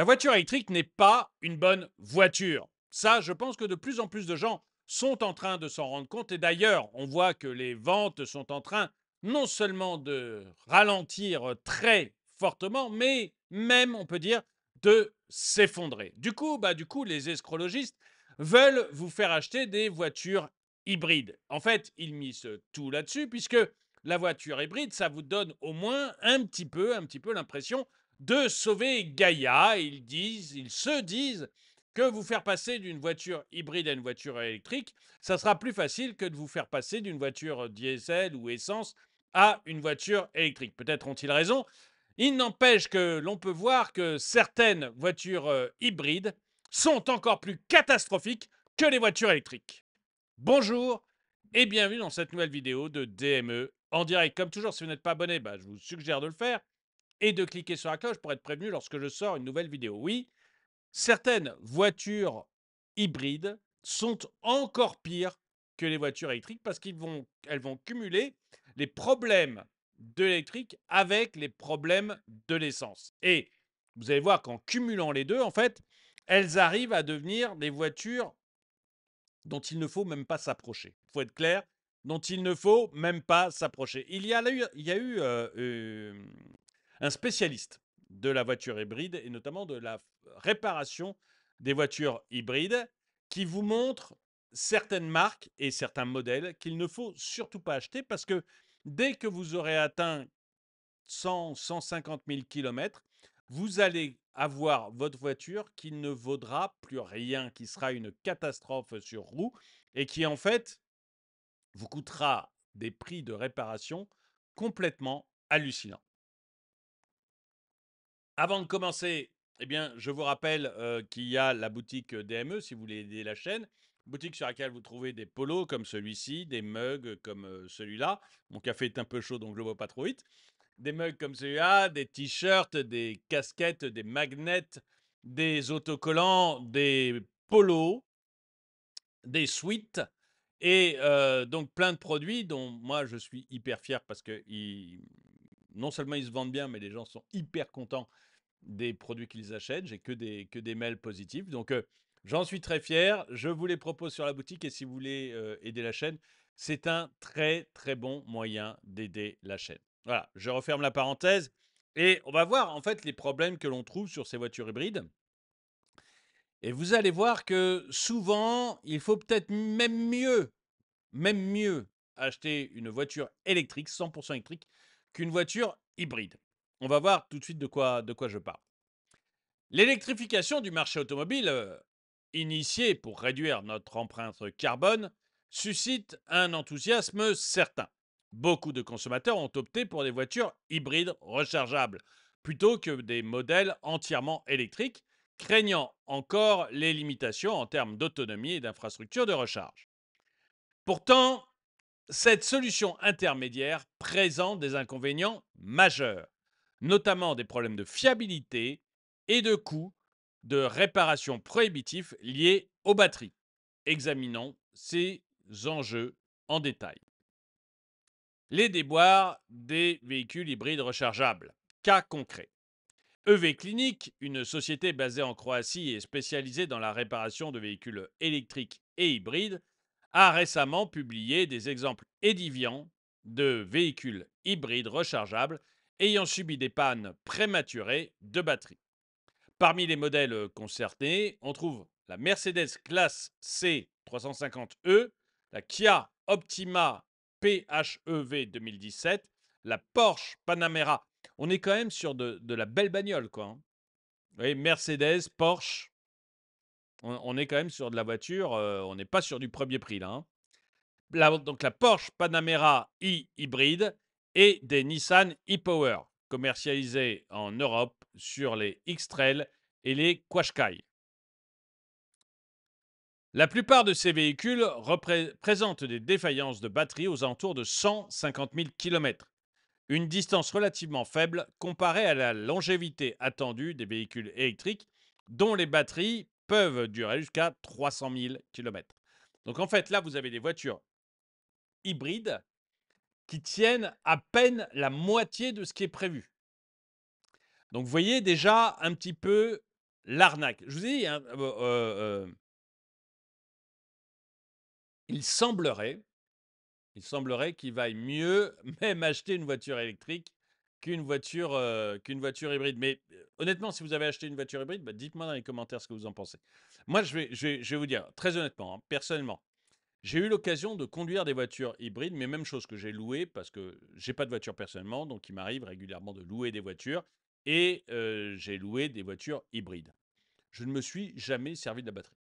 La voiture électrique n'est pas une bonne voiture. Ça, je pense que de plus en plus de gens sont en train de s'en rendre compte. Et d'ailleurs, on voit que les ventes sont en train non seulement de ralentir très fortement, mais même, on peut dire, de s'effondrer. Du coup, les escrologistes veulent vous faire acheter des voitures hybrides. En fait, ils misent tout là-dessus, puisque la voiture hybride, ça vous donne au moins un petit peu l'impression de sauver Gaïa. Ils se disent que vous faire passer d'une voiture hybride à une voiture électrique, ça sera plus facile que de vous faire passer d'une voiture diesel ou essence à une voiture électrique. Peut-être ont-ils raison. Il n'empêche que l'on peut voir que certaines voitures hybrides sont encore plus catastrophiques que les voitures électriques. Bonjour et bienvenue dans cette nouvelle vidéo de DME en direct. Comme toujours, si vous n'êtes pas abonné, je vous suggère de le faire et de cliquer sur la cloche pour être prévenu lorsque je sors une nouvelle vidéo. Oui, certaines voitures hybrides sont encore pires que les voitures électriques parce qu'elles vont cumuler les problèmes de l'électrique avec les problèmes de l'essence. Et vous allez voir qu'en cumulant les deux, en fait, elles arrivent à devenir des voitures dont il ne faut même pas s'approcher. Il faut être clair, dont il ne faut même pas s'approcher. Il y a eu un spécialiste de la voiture hybride et notamment de la réparation des voitures hybrides qui vous montre certaines marques et certains modèles qu'il ne faut surtout pas acheter parce que dès que vous aurez atteint 100, 150 000 kilomètres, vous allez avoir votre voiture qui ne vaudra plus rien, qui sera une catastrophe sur roue et qui en fait vous coûtera des prix de réparation complètement hallucinants. Avant de commencer, eh bien, je vous rappelle qu'il y a la boutique DME si vous voulez aider la chaîne. Boutique sur laquelle vous trouvez des polos comme celui-ci, des mugs comme celui-là. Mon café est un peu chaud donc je ne le vois pas trop vite. Des mugs comme celui-là, des t-shirts, des casquettes, des magnets, des autocollants, des polos, des sweats et donc plein de produits dont moi je suis hyper fier parce que non seulement ils se vendent bien, mais les gens sont hyper contents des produits qu'ils achètent. J'ai que des mails positifs. Donc, j'en suis très fier. Je vous les propose sur la boutique et si vous voulez aider la chaîne, c'est un très très bon moyen d'aider la chaîne. Voilà, je referme la parenthèse et on va voir en fait les problèmes que l'on trouve sur ces voitures hybrides. Et vous allez voir que souvent, il faut peut-être même mieux acheter une voiture électrique, 100% électrique, qu'une voiture hybride. On va voir tout de suite de quoi je parle. L'électrification du marché automobile, initiée pour réduire notre empreinte carbone, suscite un enthousiasme certain. Beaucoup de consommateurs ont opté pour des voitures hybrides rechargeables plutôt que des modèles entièrement électriques, craignant encore les limitations en termes d'autonomie et d'infrastructures de recharge. Pourtant, cette solution intermédiaire présente des inconvénients majeurs, notamment des problèmes de fiabilité et de coûts de réparation prohibitifs liés aux batteries. Examinons ces enjeux en détail. Les déboires des véhicules hybrides rechargeables. Cas concret. EV Clinic, une société basée en Croatie et spécialisée dans la réparation de véhicules électriques et hybrides, a récemment publié des exemples édifiants de véhicules hybrides rechargeables ayant subi des pannes prématurées de batterie. Parmi les modèles concernés, on trouve la Mercedes Classe C 350e, la Kia Optima PHEV 2017, la Porsche Panamera. On est quand même sur de la belle bagnole, quoi, hein. Vous voyez, Mercedes, Porsche, on est quand même sur de la voiture, on n'est pas sur du premier prix là, hein. Donc la Porsche Panamera e-hybride et des Nissan e-Power, commercialisés en Europe sur les X-Trail et les Qashqai. La plupart de ces véhicules présentent des défaillances de batterie aux alentours de 150 000 km, une distance relativement faible comparée à la longévité attendue des véhicules électriques dont les batteries peuvent durer jusqu'à 300 000 km. Donc en fait, là, vous avez des voitures hybrides qui tiennent à peine la moitié de ce qui est prévu. Donc vous voyez déjà un petit peu l'arnaque. Je vous ai dit, hein, il semblerait qu'il vaille mieux même acheter une voiture électrique qu'une voiture hybride. Mais, honnêtement, si vous avez acheté une voiture hybride, bah, dites-moi dans les commentaires ce que vous en pensez. Moi, je vais vous dire, très honnêtement, hein, personnellement, j'ai eu l'occasion de conduire des voitures hybrides, mais même chose que j'ai loué parce que j'ai pas de voiture personnellement, donc il m'arrive régulièrement de louer des voitures et j'ai loué des voitures hybrides. Je ne me suis jamais servi de la batterie.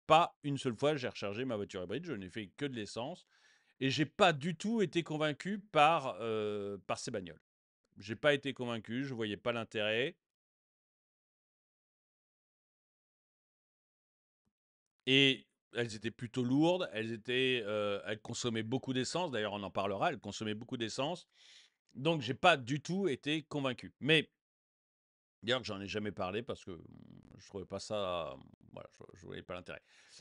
Pas une seule fois, j'ai rechargé ma voiture hybride, je n'ai fait que de l'essence et j'ai pas du tout été convaincu par ces bagnoles. J'ai pas été convaincu, je voyais pas l'intérêt et elles étaient plutôt lourdes, elles consommaient beaucoup d'essence, d'ailleurs on en parlera, elles consommaient beaucoup d'essence, donc j'ai pas du tout été convaincu. Mais d'ailleurs, j'en ai jamais parlé parce que je trouvais pas ça, voilà, je voyais pas l'intérêt.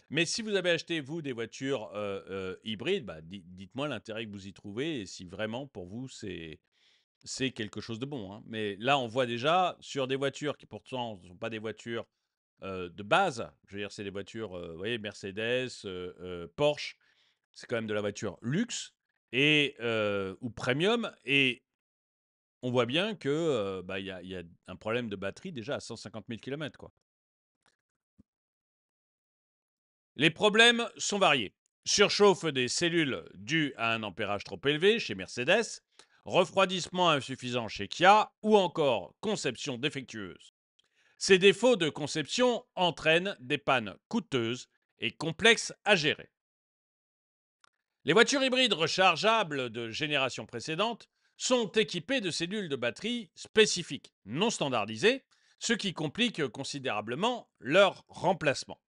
Mais si vous avez acheté, vous, des voitures hybrides, bah, dites-moi l'intérêt que vous y trouvez et si vraiment pour vous c'est quelque chose de bon, hein. Mais là, on voit déjà sur des voitures qui pourtant ne sont pas des voitures de base. Je veux dire, c'est des voitures, vous voyez, Mercedes, Porsche. C'est quand même de la voiture luxe et ou premium et on voit bien que, bah, il y a un problème de batterie déjà à 150 000 kilomètres, quoi. Les problèmes sont variés. Surchauffe des cellules dues à un ampérage trop élevé chez Mercedes, refroidissement insuffisant chez Kia ou encore conception défectueuse. Ces défauts de conception entraînent des pannes coûteuses et complexes à gérer. Les voitures hybrides rechargeables de génération précédente sont équipées de cellules de batterie spécifiques, non standardisées, ce qui complique considérablement leur remplacement.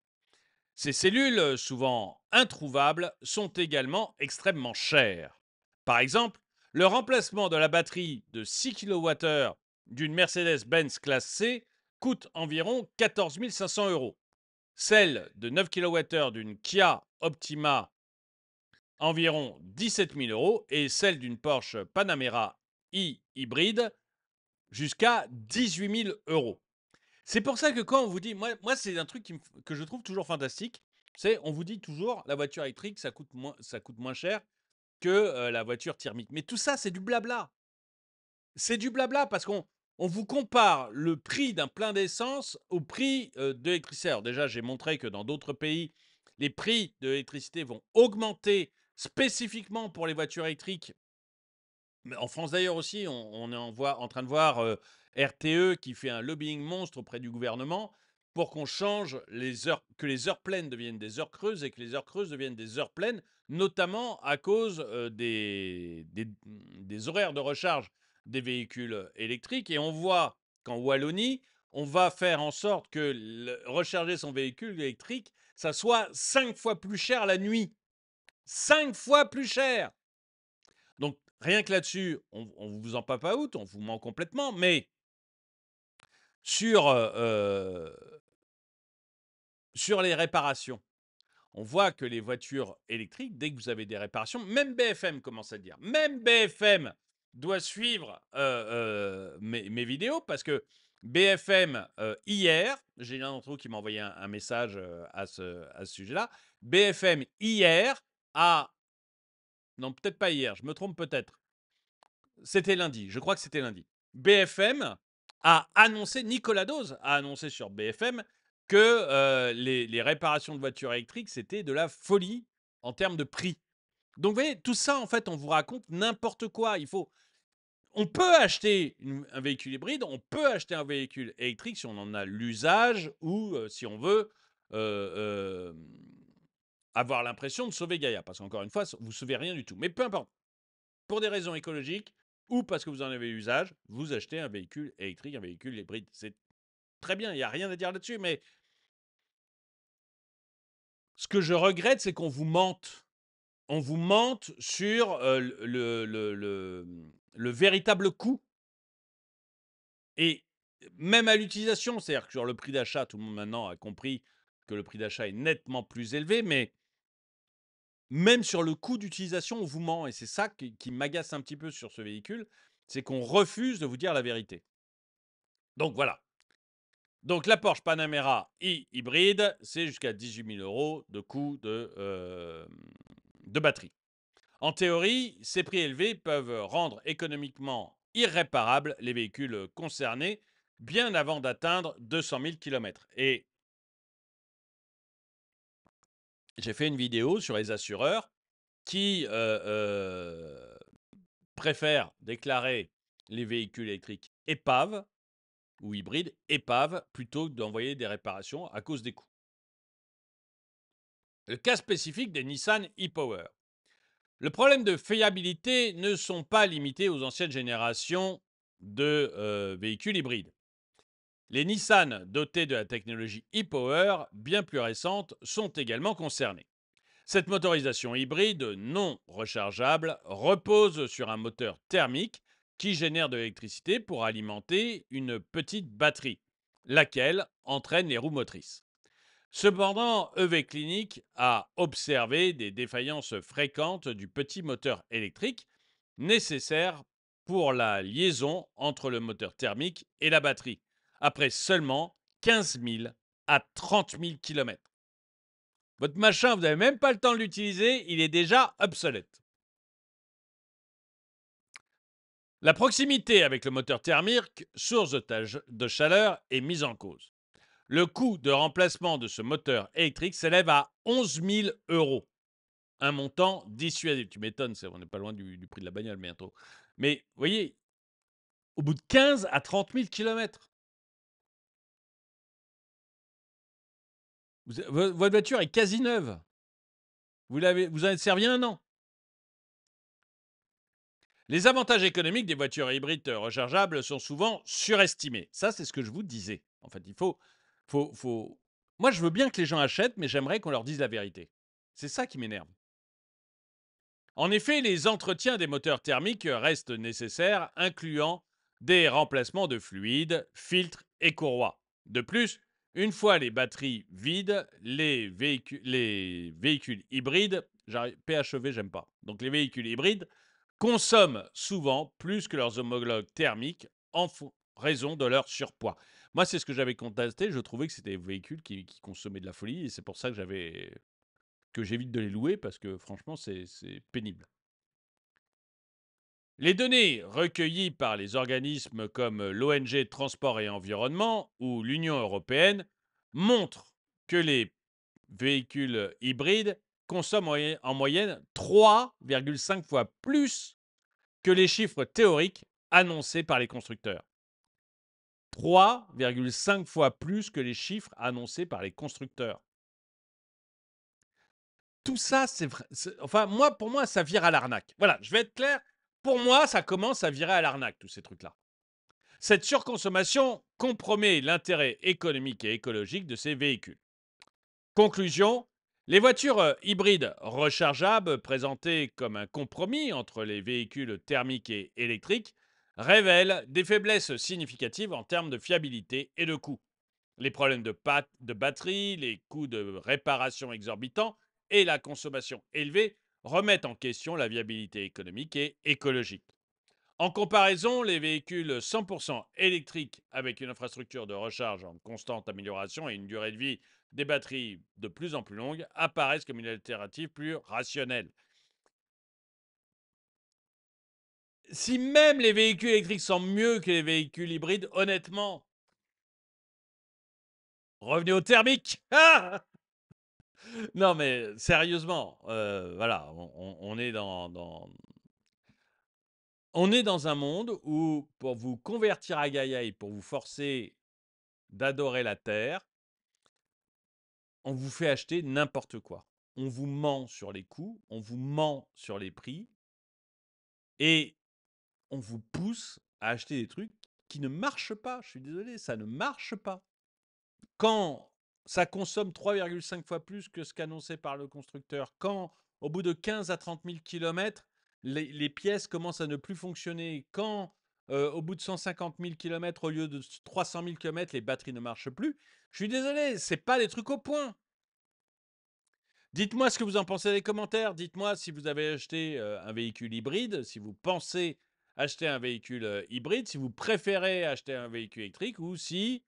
Ces cellules, souvent introuvables, sont également extrêmement chères. Par exemple, le remplacement de la batterie de 6 kWh d'une Mercedes-Benz classe C coûte environ 14 500 euros. Celle de 9 kWh d'une Kia Optima environ 17 000 euros et celle d'une Porsche Panamera e hybride jusqu'à 18 000 euros. C'est pour ça que quand on vous dit, moi c'est un truc que je trouve toujours fantastique, c'est on vous dit toujours la voiture électrique ça coûte moins cher que la voiture thermique. Mais tout ça c'est du blabla. C'est du blabla parce qu'on vous compare le prix d'un plein d'essence au prix de l'électricité. Alors déjà j'ai montré que dans d'autres pays les prix de l'électricité vont augmenter spécifiquement pour les voitures électriques. Mais en France d'ailleurs aussi, on est en train de voir RTE qui fait un lobbying monstre auprès du gouvernement pour qu'on change les heures, que les heures pleines deviennent des heures creuses et que les heures creuses deviennent des heures pleines, notamment à cause des horaires de recharge des véhicules électriques. Et on voit qu'en Wallonie, on va faire en sorte que recharger son véhicule électrique, ça soit 5 fois plus cher la nuit. 5 fois plus cher. Donc, rien que là-dessus, on vous en papaoute, on vous ment complètement, mais sur, sur les réparations, on voit que les voitures électriques, dès que vous avez des réparations, même BFM commence à le dire, même BFM doit suivre mes vidéos parce que BFM, hier, j'ai l'un d'entre vous qui m'a envoyé un message à ce sujet-là, BFM hier a, non peut-être pas hier, je me trompe peut-être, c'était lundi, je crois que c'était lundi. BFM a annoncé, Nicolas Dose a annoncé sur BFM que les réparations de voitures électriques, c'était de la folie en termes de prix. Donc, vous voyez, tout ça, en fait, on vous raconte n'importe quoi. On peut acheter un véhicule hybride, on peut acheter un véhicule électrique si on en a l'usage ou si on veut euh, euh, avoir l'impression de sauver Gaïa. Parce qu'encore une fois, vous ne sauvez rien du tout. Mais peu importe, pour des raisons écologiques ou parce que vous en avez usage, vous achetez un véhicule électrique, un véhicule hybride. C'est très bien, il n'y a rien à dire là-dessus. Mais ce que je regrette, c'est qu'on vous mente. On vous mente sur le véritable coût. Et même à l'utilisation, c'est-à-dire que sur le prix d'achat, tout le monde maintenant a compris que le prix d'achat est nettement plus élevé, mais même sur le coût d'utilisation, on vous ment. Et c'est ça qui m'agace un petit peu sur ce véhicule, c'est qu'on refuse de vous dire la vérité. Donc voilà. Donc la Porsche Panamera hybride, c'est jusqu'à 18 000 € de coût de batterie. En théorie, ces prix élevés peuvent rendre économiquement irréparables les véhicules concernés bien avant d'atteindre 200 000 km. Et j'ai fait une vidéo sur les assureurs qui préfèrent déclarer les véhicules électriques épaves ou hybrides épaves plutôt que d'envoyer des réparations à cause des coûts. Le cas spécifique des Nissan e-Power. Le problème de fiabilité ne sont pas limités aux anciennes générations de véhicules hybrides. Les Nissan dotés de la technologie e-Power, bien plus récente, sont également concernés. Cette motorisation hybride non rechargeable repose sur un moteur thermique qui génère de l'électricité pour alimenter une petite batterie, laquelle entraîne les roues motrices. Cependant, EV Clinic a observé des défaillances fréquentes du petit moteur électrique nécessaire pour la liaison entre le moteur thermique et la batterie, après seulement 15 000 à 30 000 km. Votre machin, vous n'avez même pas le temps de l'utiliser, il est déjà obsolète. La proximité avec le moteur thermique, source de chaleur, est mise en cause. Le coût de remplacement de ce moteur électrique s'élève à 11 000 €. Un montant dissuasif. Tu m'étonnes, on n'est pas loin du prix de la bagnole bientôt. Mais vous voyez, au bout de 15 à 30 000 km, votre voiture est quasi neuve. Vous en êtes servi un an. Les avantages économiques des voitures hybrides rechargeables sont souvent surestimés. Ça, c'est ce que je vous disais. En fait, faut... Moi, je veux bien que les gens achètent, mais j'aimerais qu'on leur dise la vérité. C'est ça qui m'énerve. En effet, les entretiens des moteurs thermiques restent nécessaires, incluant des remplacements de fluides, filtres et courroies. De plus, une fois les batteries vides, les véhicules hybrides, PHEV, j'aime pas. Donc les véhicules hybrides consomment souvent plus que leurs homologues thermiques en raison de leur surpoids. Moi, c'est ce que j'avais contesté. Je trouvais que c'était des véhicules qui consommaient de la folie et c'est pour ça que j'évite de les louer parce que franchement, c'est pénible. Les données recueillies par les organismes comme l'ONG Transport et Environnement ou l'Union européenne montrent que les véhicules hybrides consomment en moyenne 3,5 fois plus que les chiffres théoriques annoncés par les constructeurs. 3,5 fois plus que les chiffres annoncés par les constructeurs. Tout ça, enfin, pour moi, ça vire à l'arnaque. Voilà, je vais être clair. Pour moi, ça commence à virer à l'arnaque, tous ces trucs-là. Cette surconsommation compromet l'intérêt économique et écologique de ces véhicules. Conclusion, les voitures hybrides rechargeables, présentées comme un compromis entre les véhicules thermiques et électriques, révèlent des faiblesses significatives en termes de fiabilité et de coût. Les problèmes de batterie, les coûts de réparation exorbitants et la consommation élevée remettent en question la viabilité économique et écologique. En comparaison, les véhicules 100% électriques avec une infrastructure de recharge en constante amélioration et une durée de vie des batteries de plus en plus longue apparaissent comme une alternative plus rationnelle. Si même les véhicules électriques sont mieux que les véhicules hybrides, honnêtement, revenez au thermique. Ah non, mais sérieusement, voilà, on est on est dans un monde où, pour vous convertir à Gaïa et pour vous forcer d'adorer la Terre, on vous fait acheter n'importe quoi. On vous ment sur les coûts, on vous ment sur les prix et on vous pousse à acheter des trucs qui ne marchent pas. Je suis désolé, ça ne marche pas. Quand ça consomme 3,5 fois plus que ce qu'annonçait par le constructeur, quand au bout de 15 à 30 000 km, les pièces commencent à ne plus fonctionner, quand au bout de 150 000 km, au lieu de 300 000 km, les batteries ne marchent plus, je suis désolé, c'est pas des trucs au point. Dites-moi ce que vous en pensez dans les commentaires. Dites-moi si vous avez acheté un véhicule hybride, si vous pensez acheter un véhicule hybride, si vous préférez acheter un véhicule électrique ou si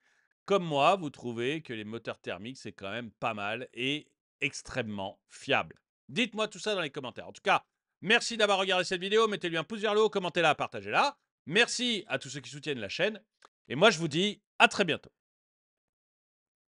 comme moi, vous trouvez que les moteurs thermiques, c'est quand même pas mal et extrêmement fiable. Dites-moi tout ça dans les commentaires. En tout cas, merci d'avoir regardé cette vidéo. Mettez-lui un pouce vers le haut, commentez-la, partagez-la. Merci à tous ceux qui soutiennent la chaîne. Et moi, je vous dis à très bientôt.